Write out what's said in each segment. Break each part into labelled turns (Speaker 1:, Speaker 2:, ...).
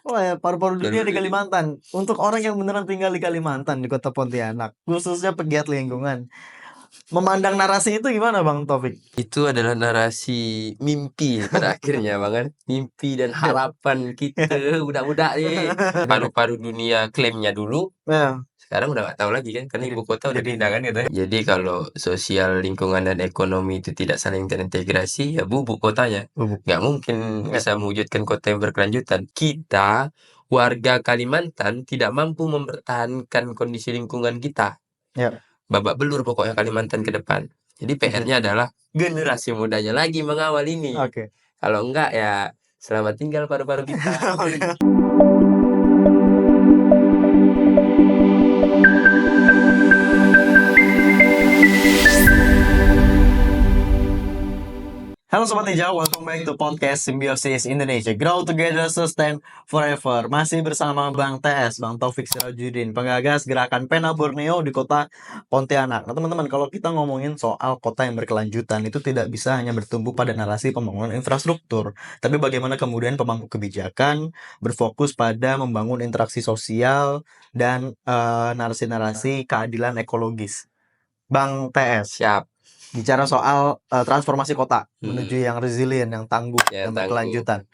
Speaker 1: Wah, ya, paru-paru dunia di
Speaker 2: Paru-paru dunia.
Speaker 1: Kalimantan. Untuk orang yang beneran tinggal di Kalimantan, di Kota Pontianak, khususnya pegiat lingkungan. Memandang narasi itu gimana Bang Taufik?
Speaker 2: Itu adalah narasi mimpi pada akhirnya, Bang, kan. Mimpi dan harapan kita budak-budak nih. Paru-paru dunia klaimnya dulu,
Speaker 1: Nah,
Speaker 2: sekarang udah nggak tahu lagi kan, karena
Speaker 1: jadi
Speaker 2: ibu kota udah
Speaker 1: jadi
Speaker 2: pindah kan katanya. Jadi kalau sosial, lingkungan, dan ekonomi itu tidak saling terintegrasi, ya bubuk kotanya.
Speaker 1: bubuk.
Speaker 2: Nggak mungkin bisa mewujudkan kota yang berkelanjutan. Kita, warga Kalimantan, tidak mampu mempertahankan kondisi lingkungan kita.
Speaker 1: Ya,
Speaker 2: Babak belur pokoknya Kalimantan ke depan. Jadi
Speaker 1: oke.
Speaker 2: PR-nya adalah generasi mudanya lagi mengawal ini.
Speaker 1: Oke.
Speaker 2: Kalau enggak ya selamat tinggal paru-paru kita.
Speaker 1: Halo Sobat Hijau, welcome back to podcast Symbiosis Indonesia. Grow Together, Sustain Forever. Masih bersama Bang TS, Bang Taufik Sirajuddin, penggagas gerakan Pena Borneo di kota Pontianak. Nah teman-teman, kalau kita ngomongin soal kota yang berkelanjutan, itu tidak bisa hanya bertumbuh pada narasi pembangunan infrastruktur. Tapi bagaimana kemudian pemangku kebijakan berfokus pada membangun interaksi sosial dan narasi-narasi keadilan ekologis. Bang TS,
Speaker 2: Siap.
Speaker 1: bicara soal transformasi kota menuju yang resilient, yang tangguh,
Speaker 2: Ya,
Speaker 1: yang
Speaker 2: tangguh.
Speaker 1: berkelanjutan.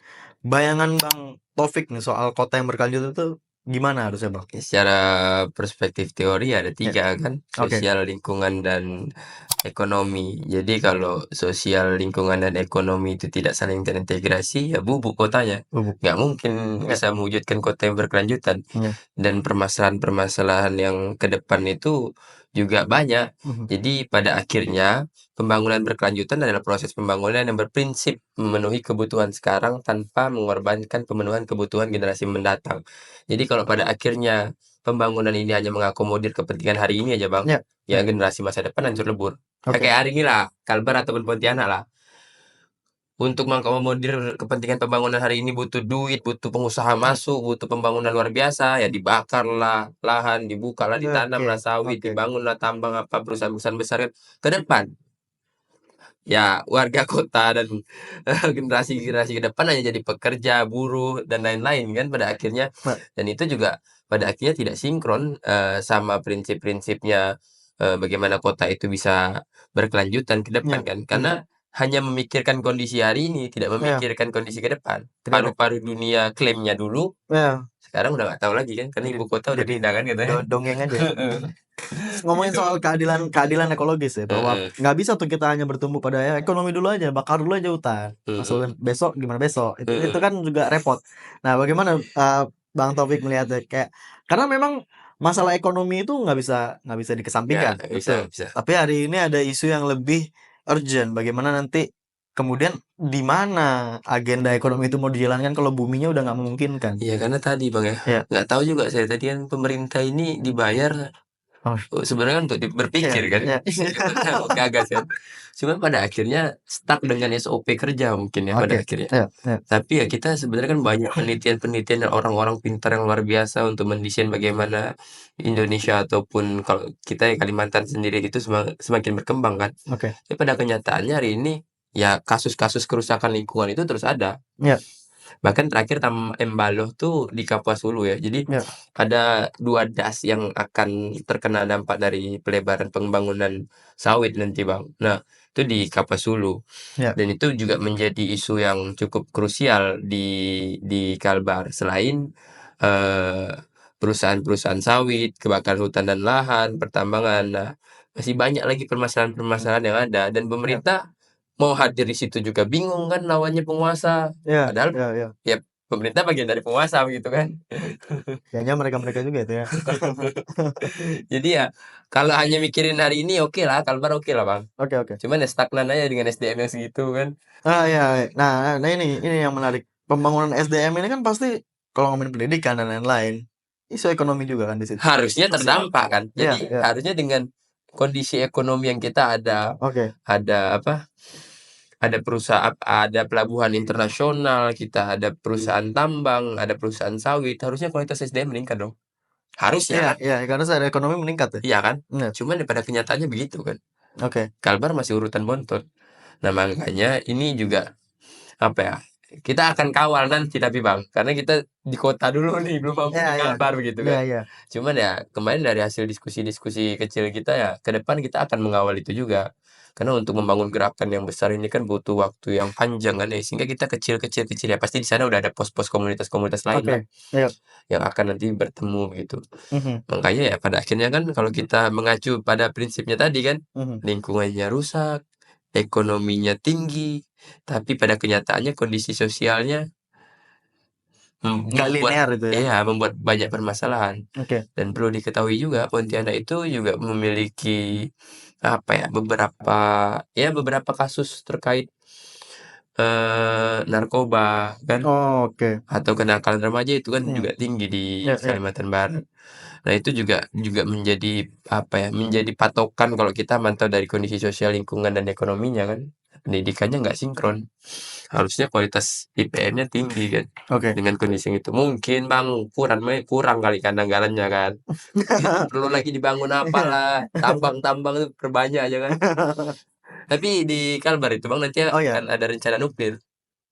Speaker 1: Bayangan Bang Taufik nih soal kota yang berkelanjutan itu gimana harusnya Bang?
Speaker 2: Secara perspektif teori ada tiga kan,
Speaker 1: Oke.
Speaker 2: sosial, lingkungan, dan ekonomi. Jadi kalau sosial, lingkungan, dan ekonomi itu tidak saling terintegrasi, ya bubuk kotanya.
Speaker 1: Bubuk.
Speaker 2: Nggak mungkin bisa mewujudkan kota yang berkelanjutan.
Speaker 1: Iya.
Speaker 2: Dan permasalahan-permasalahan yang ke depan itu juga banyak. Jadi pada akhirnya pembangunan berkelanjutan adalah proses pembangunan yang berprinsip memenuhi kebutuhan sekarang tanpa mengorbankan pemenuhan kebutuhan generasi mendatang. Jadi kalau pada akhirnya pembangunan ini hanya mengakomodir kepentingan hari ini aja, Bang,
Speaker 1: Ya.
Speaker 2: ya generasi masa depan hancur lebur.
Speaker 1: Oke.
Speaker 2: Kayak hari ini lah, Kalbar ataupun Pontianak lah. Untuk mengakomodir kepentingan pembangunan hari ini butuh duit, butuh pengusaha masuk, butuh pembangunan luar biasa, ya dibakarlah lahan, dibukalah, ditanamlah sawit,
Speaker 1: Oke.
Speaker 2: dibangunlah tambang apa perusahaan-perusahaan besar kan. Ke depan, ya warga kota dan generasi-generasi ke depan hanya jadi pekerja, buruh, dan lain-lain kan pada akhirnya.
Speaker 1: Nah,
Speaker 2: Dan itu juga pada akhirnya tidak sinkron sama prinsip-prinsipnya bagaimana kota itu bisa berkelanjutan ke depan kan. Karena hanya memikirkan kondisi hari ini, tidak memikirkan kondisi ke depan. Paru-paru dunia klaimnya dulu,
Speaker 1: ya,
Speaker 2: sekarang udah nggak tahu lagi kan, karena ibu kota udah pindah kan katanya.
Speaker 1: dongeng aja. Ngomongin soal keadilan ekologis ya, bahwa nggak bisa tuh kita hanya bertumbuh pada ya ekonomi dulu aja, bakar dulu aja hutan. Maksudnya besok gimana besok? Itu kan juga repot. Nah, bagaimana Bang Taufik melihatnya kayak karena memang masalah ekonomi itu nggak bisa
Speaker 2: Ya,
Speaker 1: dikesampingkan,
Speaker 2: bisa,
Speaker 1: betul.
Speaker 2: bisa.
Speaker 1: Tapi hari ini ada isu yang lebih urgent, bagaimana nanti kemudian di mana agenda ekonomi itu mau dijalankan kalau buminya udah nggak memungkinkan.
Speaker 2: Iya, karena tadi Bang ya,
Speaker 1: Ya.
Speaker 2: nggak tahu juga saya tadi kan pemerintah ini dibayar sebenarnya untuk berpikir kan, gagas kan. Cuma pada akhirnya stuck dengan SOP kerja mungkin ya pada akhirnya. Tapi ya kita sebenarnya kan banyak penelitian-penelitian dan orang-orang pintar yang luar biasa untuk mendesain bagaimana Indonesia ataupun kalau kita ya Kalimantan sendiri itu semakin berkembang kan. Tapi pada kenyataannya hari ini ya kasus-kasus kerusakan lingkungan itu terus ada. Bahkan terakhir Embaloh tuh di Kapuas Hulu ya. Jadi ada 2 das yang akan terkena dampak dari pelebaran pembangunan sawit nanti, Bang. Nah, itu di Kapuas Hulu. Dan itu juga menjadi isu yang cukup krusial di Kalbar. Selain perusahaan-perusahaan sawit, kebakaran hutan dan lahan, pertambangan. Nah, masih banyak lagi permasalahan-permasalahan yang ada dan pemerintah mau hadir di situ juga bingung kan lawannya penguasa. Padahal ya pemerintah bagian dari penguasa begitu kan.
Speaker 1: Kayaknya mereka-mereka juga itu ya.
Speaker 2: Jadi ya kalau hanya mikirin hari ini oke lah, Kalbar oke lah, Bang.
Speaker 1: Oke.
Speaker 2: Cuman ya stagnan aja dengan SDM yang segitu kan.
Speaker 1: Iya. Nah, ini yang menarik. Pembangunan SDM ini kan pasti kalau ngomongin pendidikan dan lain-lain, isu ekonomi juga kan di situ.
Speaker 2: Harusnya terdampak kan. Jadi
Speaker 1: Iya.
Speaker 2: harusnya dengan kondisi ekonomi yang kita ada apa? Ada perusahaan, ada pelabuhan internasional, kita ada perusahaan tambang, ada perusahaan sawit, harusnya kualitas SDM meningkat dong. Harusnya kan?
Speaker 1: Iya, karena secara ekonomi meningkat ya.
Speaker 2: Iya kan? Cuman pada kenyataannya begitu kan.
Speaker 1: Oke.
Speaker 2: Kalbar masih urutan bontot. Nah makanya ini juga apa ya? kita akan kawal nanti tapi Bang, karena kita di kota dulu nih belum mampu
Speaker 1: Iya,
Speaker 2: ke
Speaker 1: iya.
Speaker 2: Kalbar begitu
Speaker 1: Iya,
Speaker 2: kan.
Speaker 1: iya.
Speaker 2: Cuman ya kemarin dari hasil diskusi-diskusi kecil kita ya ke depan kita akan mengawal itu juga. Karena untuk membangun gerakan yang besar ini kan butuh waktu yang panjang kan ya, sehingga kita kecil-kecil ya pasti di sana udah ada pos-pos komunitas-komunitas lain lah
Speaker 1: Oke. Iya.
Speaker 2: yang akan nanti bertemu gitu.
Speaker 1: Mhm.
Speaker 2: Makanya ya pada akhirnya kan kalau kita mengacu pada prinsipnya tadi kan,
Speaker 1: Mhm.
Speaker 2: lingkungannya rusak, ekonominya tinggi, tapi pada kenyataannya kondisi sosialnya
Speaker 1: Nggak
Speaker 2: membuat
Speaker 1: linear itu ya.
Speaker 2: membuat banyak permasalahan.
Speaker 1: Oke.
Speaker 2: Dan perlu diketahui juga Pontianak itu juga memiliki apa ya, beberapa kasus terkait narkoba kan
Speaker 1: Oh, oke.
Speaker 2: atau kenakalan remaja itu kan
Speaker 1: Iya.
Speaker 2: juga tinggi di
Speaker 1: Iya, iya.
Speaker 2: Kalimantan Barat. Nah, itu juga menjadi apa ya, menjadi patokan kalau kita mantau dari kondisi sosial lingkungan dan ekonominya kan. Pendidikannya nggak sinkron. Harusnya kualitas IPM-nya tinggi kan.
Speaker 1: Oke.
Speaker 2: Dengan kondisi yang itu. Mungkin Bang kurang kali kan anggarannya kan. Perlu lagi dibangun apalah, tambang-tambang itu perbanyak aja kan. Tapi di Kalbar itu Bang nanti
Speaker 1: Oh, ya.
Speaker 2: akan ada rencana nuklir.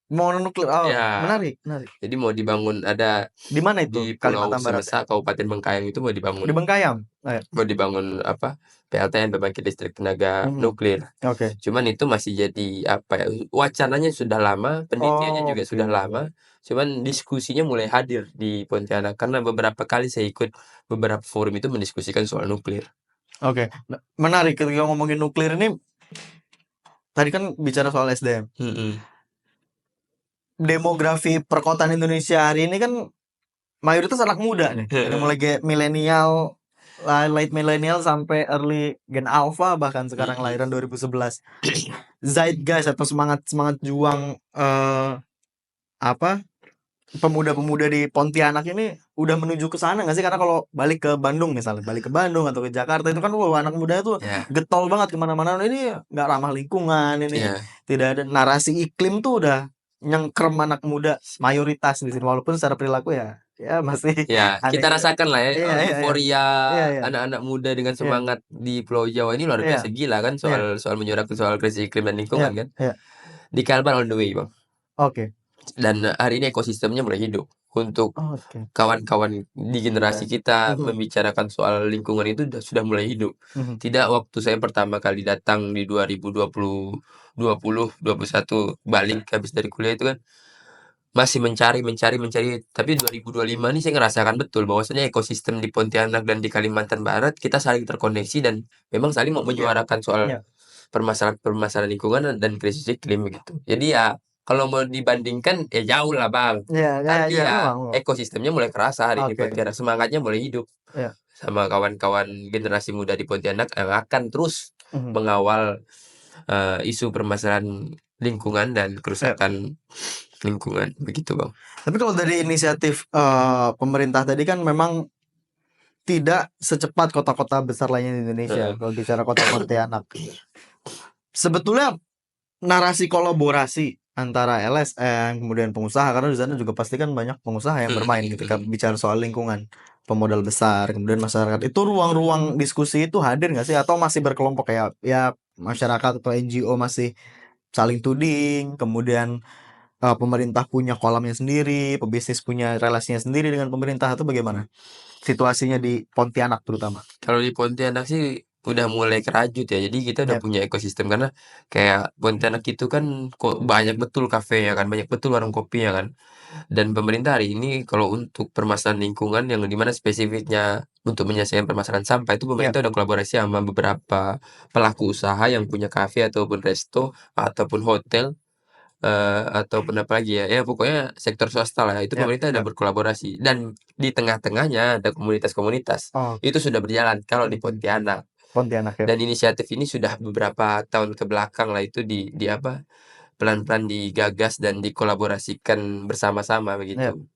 Speaker 1: Mononuklear. Oh,
Speaker 2: Ya,
Speaker 1: menarik, menarik.
Speaker 2: jadi mau dibangun ada
Speaker 1: Di mana itu?
Speaker 2: di Pulau
Speaker 1: Kalimantan Barat ya?
Speaker 2: Semesa, Kabupaten Bengkayang itu
Speaker 1: Di Bengkayang? Oh, ya.
Speaker 2: mau dibangun apa, PLTN pembangkit listrik tenaga
Speaker 1: Mhm.
Speaker 2: nuklir.
Speaker 1: Oke.
Speaker 2: Cuman itu masih jadi apa ya, wacananya sudah lama, penelitiannya
Speaker 1: Oh,
Speaker 2: juga
Speaker 1: oke.
Speaker 2: sudah lama, cuman diskusinya mulai hadir di Pontianak karena beberapa kali saya ikut beberapa forum itu mendiskusikan soal nuklir.
Speaker 1: Oke. Menarik ketika ngomongin nuklir ini, tadi kan bicara soal SDM.
Speaker 2: Mhm.
Speaker 1: Demografi perkotaan Indonesia hari ini kan mayoritas anak muda nih. Dari mulai milenial, late milenial sampai early gen alpha bahkan sekarang lahiran 2011. Zeitgeist atau semangat juang apa pemuda-pemuda di Pontianak ini udah menuju ke sana nggak sih? Karena kalau balik ke Bandung misalnya, balik ke Bandung atau ke Jakarta itu kan anak muda itu
Speaker 2: Ya,
Speaker 1: getol banget kemana-mana. Ini nggak ramah lingkungan, ini
Speaker 2: ya,
Speaker 1: tidak ada narasi iklim tuh udah nyengkrem anak muda mayoritas di sini walaupun secara perilaku ya masih
Speaker 2: ya,
Speaker 1: aneh.
Speaker 2: kita rasakan lah ya,
Speaker 1: Iya, iya, iya.
Speaker 2: euforia
Speaker 1: Iya, iya.
Speaker 2: anak-anak muda dengan
Speaker 1: Iya.
Speaker 2: semangat di Pulau Jawa ini luar
Speaker 1: Iya.
Speaker 2: biasa gila kan
Speaker 1: Iya.
Speaker 2: soal menyuarakan soal krisis iklim dan
Speaker 1: Iya.
Speaker 2: lingkungan kan.
Speaker 1: Iya.
Speaker 2: Di Kalbar on the way, Bang.
Speaker 1: Oke.
Speaker 2: Dan hari ini ekosistemnya mulai hidup. Untuk
Speaker 1: Oke.
Speaker 2: kawan-kawan di generasi kita
Speaker 1: Mhm.
Speaker 2: membicarakan soal lingkungan itu sudah mulai hidup.
Speaker 1: Mhm.
Speaker 2: Tidak waktu saya pertama kali datang di 2021 balik habis dari kuliah itu kan masih mencari, tapi 2025 ini saya ngerasakan betul bahwasanya ekosistem di Pontianak dan di Kalimantan Barat kita saling terkoneksi dan memang saling mau
Speaker 1: Iya.
Speaker 2: menyuarakan soal
Speaker 1: Iya.
Speaker 2: permasalahan lingkungan dan krisis iklim begitu. Jadi ya kalau mau dibandingkan ya jauh lah Bang.
Speaker 1: Iya, iya,
Speaker 2: Tapi
Speaker 1: iya,
Speaker 2: ya
Speaker 1: memang.
Speaker 2: ekosistemnya mulai kerasa hari ini
Speaker 1: Oke.
Speaker 2: Pontianak, semangatnya mulai hidup.
Speaker 1: Iya.
Speaker 2: Sama kawan-kawan generasi muda di Pontianak yang akan terus
Speaker 1: Mhm.
Speaker 2: mengawal isu permasalahan lingkungan dan
Speaker 1: Iya.
Speaker 2: kerusakan lingkungan begitu Bang.
Speaker 1: Tapi kalau dari inisiatif pemerintah tadi kan memang tidak secepat kota-kota besar lainnya di Indonesia.
Speaker 2: Heeh.
Speaker 1: Kalau bicara kota Pontianak, sebetulnya narasi kolaborasi antara LSM kemudian pengusaha, karena di sana juga pasti kan banyak pengusaha yang bermain ketika bicara soal lingkungan, pemodal besar, kemudian masyarakat. Itu ruang-ruang diskusi itu hadir nggak sih atau masih berkelompok kayak ya masyarakat atau NGO masih saling tuding, kemudian pemerintah punya kolamnya sendiri, pebisnis punya relasinya sendiri dengan pemerintah, atau bagaimana situasinya di Pontianak terutama?
Speaker 2: Kalau di Pontianak sih udah mulai kerajut ya. Jadi kita udah
Speaker 1: Yap.
Speaker 2: punya ekosistem karena kayak Pontianak itu kan kok banyak betul kafe ya kan, banyak betul warung kopi ya kan. Dan pemerintah hari ini kalau untuk permasalahan lingkungan yang dimana spesifiknya untuk menyelesaikan permasalahan sampah itu pemerintah udah kolaborasi sama beberapa pelaku usaha yang punya kafe ataupun resto ataupun hotel ataupun apa lagi ya, ya pokoknya sektor swasta lah, itu
Speaker 1: Yap,
Speaker 2: pemerintah udah
Speaker 1: yap.
Speaker 2: berkolaborasi dan di tengah-tengahnya ada komunitas-komunitas.
Speaker 1: Oh,
Speaker 2: Itu sudah berjalan kalau di Pontianak.
Speaker 1: Pontianak ya.
Speaker 2: Dan inisiatif ini sudah beberapa tahun ke belakang lah itu di apa, pelan-pelan digagas dan dikolaborasikan bersama-sama
Speaker 1: Yap.
Speaker 2: begitu.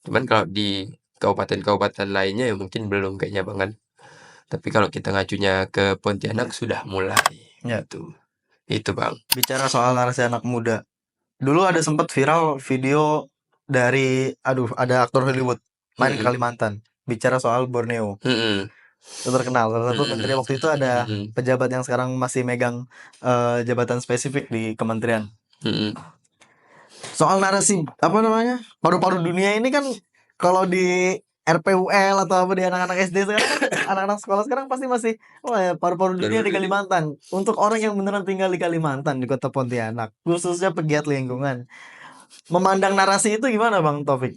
Speaker 2: Cuman kalau di kabupaten-kabupaten lainnya ya mungkin belum kayaknya Bang kan. Tapi kalau kita ngacunya ke Pontianak sudah mulai
Speaker 1: Yap.
Speaker 2: gitu. Itu Bang.
Speaker 1: Bicara soal narasi anak muda, dulu ada sempat viral video dari ada aktor Hollywood main ke Kalimantan bicara soal Borneo.
Speaker 2: Mhm.
Speaker 1: Itu terkenal. Salah satu menteri waktu itu ada pejabat yang sekarang masih megang jabatan spesifik di kementerian.
Speaker 2: Mhm.
Speaker 1: Soal narasi apa namanya? Paru-paru dunia ini kan kalau di RPUL atau apa di anak-anak SD sekarang kan anak-anak sekolah sekarang pasti masih wah ya paru-paru dunia di Kalimantan. Untuk orang yang beneran tinggal di Kalimantan di Kota Pontianak, khususnya pegiat lingkungan, memandang narasi itu gimana Bang Taufik?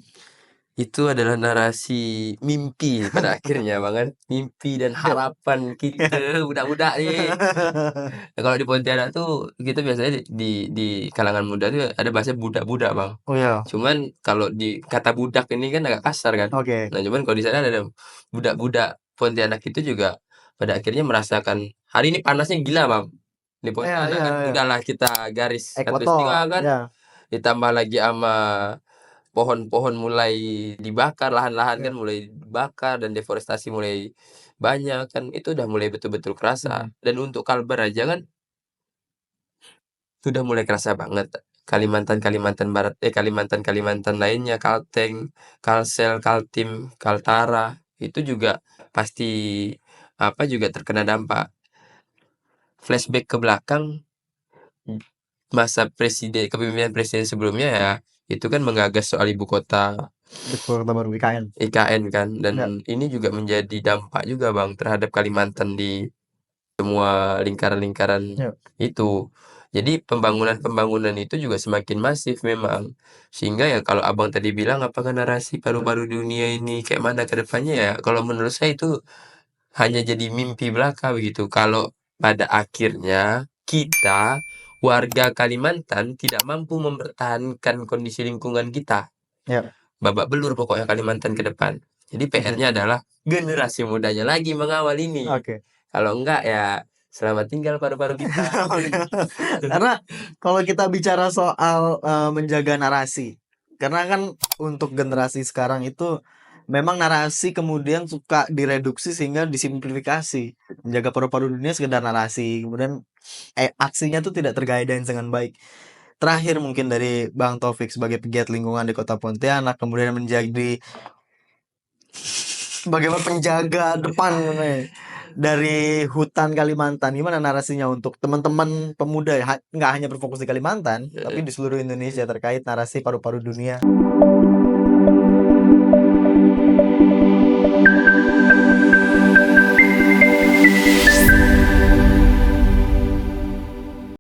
Speaker 2: Itu adalah narasi mimpi pada akhirnya Bang kan. Mimpi dan harapan kita budak-budak nih. Nah, kalau di Pontianak tuh kita biasanya di kalangan muda tuh ada bahasa budak-budak Bang.
Speaker 1: Oh ya.
Speaker 2: Cuman kalau di kata budak ini kan agak kasar kan.
Speaker 1: Oke.
Speaker 2: Nah cuman kalau di sana ada budak-budak Pontianak itu juga pada akhirnya merasakan hari ini panasnya gila Bang. Di Pontianak kan udahlah kita garis katulistiwa kan.
Speaker 1: Ya.
Speaker 2: Ditambah lagi sama pohon-pohon mulai dibakar, lahan-lahan kan mulai dibakar dan deforestasi mulai banyak kan, itu udah mulai betul-betul kerasa. Dan untuk Kalbar aja kan sudah mulai kerasa banget. Kalimantan Barat, Kalimantan lainnya, Kalteng, Kalsel, Kaltim, Kaltara, itu juga pasti juga terkena dampak. Flashback ke belakang masa kepemimpinan presiden sebelumnya ya, itu kan menggagas soal ibu kota
Speaker 1: Kota baru IKN.
Speaker 2: IKN kan, dan ini juga menjadi dampak juga Bang terhadap Kalimantan di semua lingkaran-lingkaran itu. Jadi pembangunan itu juga semakin masif memang. Sehingga ya kalau Abang tadi bilang apakah narasi paru-paru dunia ini kayak mana ke depannya ya, kalau menurut saya itu hanya jadi mimpi belaka begitu. Kalau pada akhirnya kita warga Kalimantan tidak mampu mempertahankan kondisi lingkungan kita. Babak belur pokoknya Kalimantan ke depan. Jadi PR-nya adalah generasi mudanya lagi mengawal ini. Kalau enggak ya selamat tinggal paru-paru kita.
Speaker 1: Karena kalau kita bicara soal menjaga narasi, karena kan untuk generasi sekarang itu memang narasi kemudian suka direduksi sehingga disimplifikasi. Menjaga paru-paru dunia sekedar narasi, kemudian aksinya tuh tidak terguidance dengan baik. Terakhir mungkin dari Bang Taufik sebagai pegiat lingkungan di Kota Pontianak, kemudian menjadi bagaimana penjaga depan dari hutan Kalimantan, gimana narasinya untuk teman-teman pemuda nggak hanya berfokus di Kalimantan tapi di seluruh Indonesia terkait narasi paru-paru dunia?